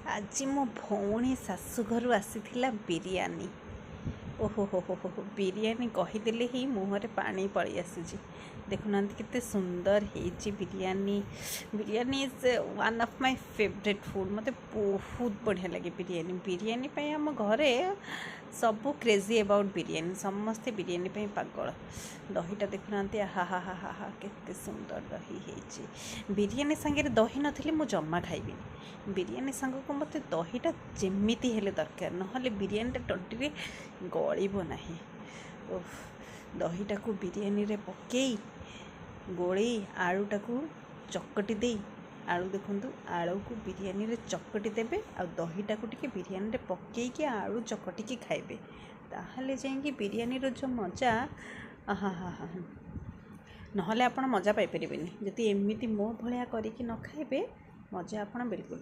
ଆଜି ମୋ ଭଉଣୀ ଶାଶୁଘରୁ ଆସିଥିଲା ବିରିୟାନୀ। ଓହୋ ହୋ ହୋ ହୋ ବିରିୟାନୀ କହିଦେଲେ ହିଁ ମୁହଁରେ ପାଣି ପଳେଇ ଆସୁଛି। ଦେଖୁନାହାନ୍ତି କେତେ ସୁନ୍ଦର ହେଇଛି biryani. Biryani is one of my favourite food. ମୋତେ ବହୁତ ବଢ଼ିଆ ଲାଗେ ବିରିୟାନୀ। ବିରିୟାନୀ ପାଇଁ ଆମ ଘରେ ସବୁ କ୍ରେଜି ଆବାଉଟ୍ ବିରିୟାନୀ। ସମସ୍ତେ ବିରିୟାନୀ ପାଇଁ ପାଗଳ। ଦହିଟା ଦେଖୁନାହାନ୍ତି, ଆହା ହା ହା ହା ହା କେତେ ସୁନ୍ଦର ଦହି ହେଇଛି। ବିରିୟାନୀ ସାଙ୍ଗରେ ଦହି ନଥିଲେ ମୁଁ ଜମା ଖାଇବିନି। ବିରିୟାନୀ ସାଙ୍ଗକୁ ମୋତେ ଦହିଟା ଯେମିତି ହେଲେ ଦରକାର, ନହେଲେ ବିରିୟାନୀଟା ତଣ୍ଟିରେ ଗଳିବ ନାହିଁ। ଦହିଟାକୁ ବିରିୟାନୀରେ ପକେଇ ଗୋଳେଇ ଆଳୁଟାକୁ ଚକଟି ଦେଇ, ଆଳୁ ଦେଖନ୍ତୁ, ଆଳୁକୁ ବିରିୟାନୀରେ ଚକଟି ଦେବେ ଆଉ ଦହିଟାକୁ ଟିକେ ବିରିୟାନୀରେ ପକେଇକି ଆଳୁ ଚକଟିକି ଖାଇବେ, ତାହେଲେ ଯାଇକି ବିରିୟାନୀର ଯେଉଁ ମଜା, ଆହା ହା ହା, ନହେଲେ ଆପଣ ମଜା ପାଇପାରିବେନି। ଯଦି ଏମିତି ମୋ ଭଳିଆ କରିକି ନ ଖାଇବେ, ମଜା ଆପଣ ବିଲକୁଲ